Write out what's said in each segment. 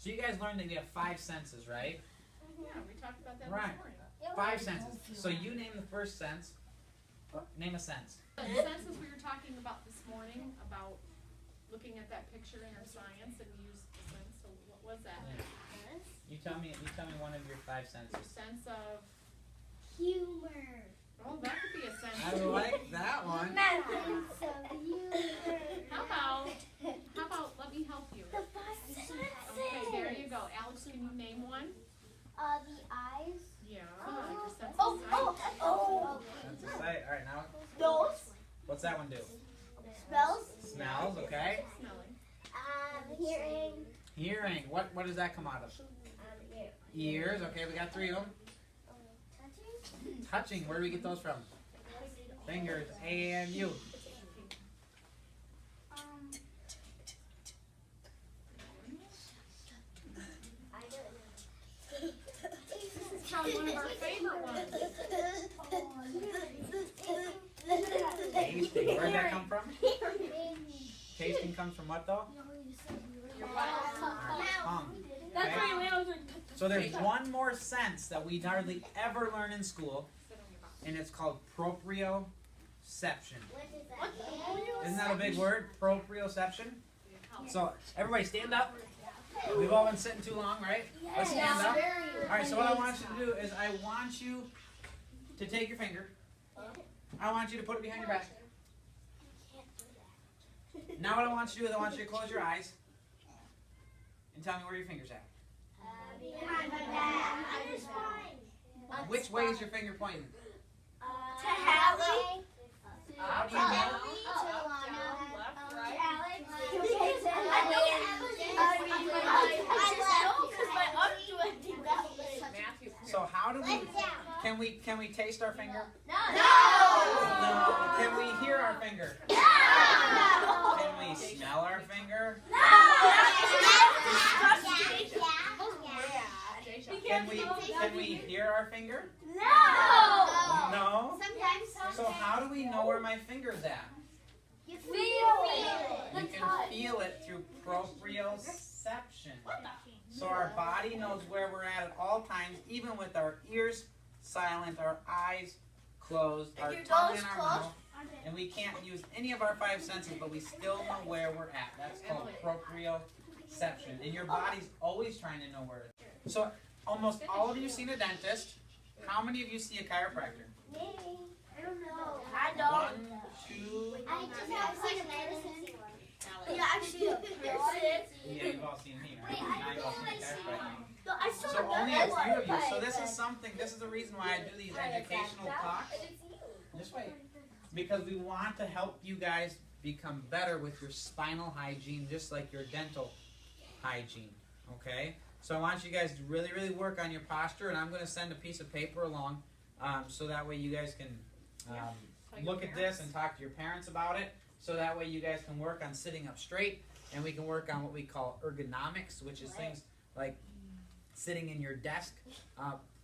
So you guys learned that we have 5 senses, right? Yeah, we talked about that Right. this morning. 5 senses. So you name the first sense. Name a sense. The senses we were talking about this morning, about looking at that picture in our science, and we used the sense. So what was that? Yeah. You tell me one of your 5 senses. Your sense of humor. oh, that could be a sense. I like that one. Sense of humor. How about let me help you. The 5 senses. Okay, there you go. Alex, can you name one? The eyes. Yeah, like your sense Oh, of sight. oh. Sense of sight. All right, now Nose. what's that one do? Smells. Smells. Okay. Smelling. Hearing. Hearing. What does that come out of? Ears. Okay, we got 3 of them. Touching. Touching. Where do we get those from? Fingers. And you. This is probably one of our favorite ones. Tasting. Where did that come from? Tasting comes from what though? Your what? Our tongue. That's Okay? why we always So there's one more sense that we hardly ever learn in school, and it's called proprioception. Isn't that a big word? Proprioception? So everybody stand up. We've all been sitting too long, right? Let's stand up. Alright, so what I want you to do is I want you to take your finger. I want you to put it behind your back. Now what I want you to do is I want you to close your eyes and tell me where your finger's at. behind my back. Which way is your finger pointing? To Hallie. How do you know? Left, right. Matthew. So how do we can we taste our finger? No. No. Can we hear our finger? No. Can we smell our finger? Can we hear our finger? No. No. Sometimes. So how do we know where my finger's at? You feel it. You can feel it through proprioception. So our body knows where we're at all times, even with our ears silent, our eyes closed, our tongue in our mouth, and we can't use any of our 5 senses, but we still know where we're at. That's called proprioception. And your body's always trying to know where it is. So almost all of you seen a dentist. How many of you see a chiropractor? Me. I don't know. I don't. 1, 2. I just have seen a medicine. Yeah, I've seen a person. Yeah, you've all seen me, right? Now you've all seen a chiropractor. No, I saw So only a few of you. So this is something. This is the reason why I do these educational talks. Just wait, because we want to help you guys become better with your spinal hygiene, just like your dental hygiene. Okay. So I want you guys to really, really work on your posture, and I'm going to send a piece of paper along, so that way you guys can look at this and talk to your parents about it. So that way you guys can work on sitting up straight, and we can work on what we call ergonomics, which is things like sitting in your desk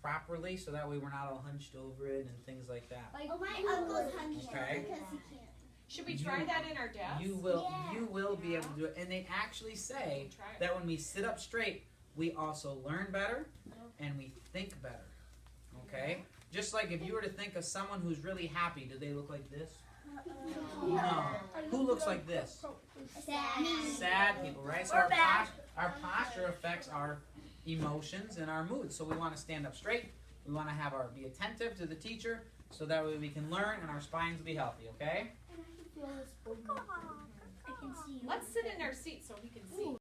properly, so that way we're not all hunched over it and things like that. Oh, my uncle's hunched Okay. because he can't. Should we try that in our desk? You will be able to do it, and they actually say Try it. that when we sit up straight, we also learn better and we think better. Okay? Just like if you were to think of someone who's really happy, do they look like this? No. Who looks like this? Sad people, right? So our posture affects our emotions and our moods. So we want to stand up straight. We want to be attentive to the teacher, so that way we can learn and our spines will be healthy, okay? I can see you. Let's sit in our seat so he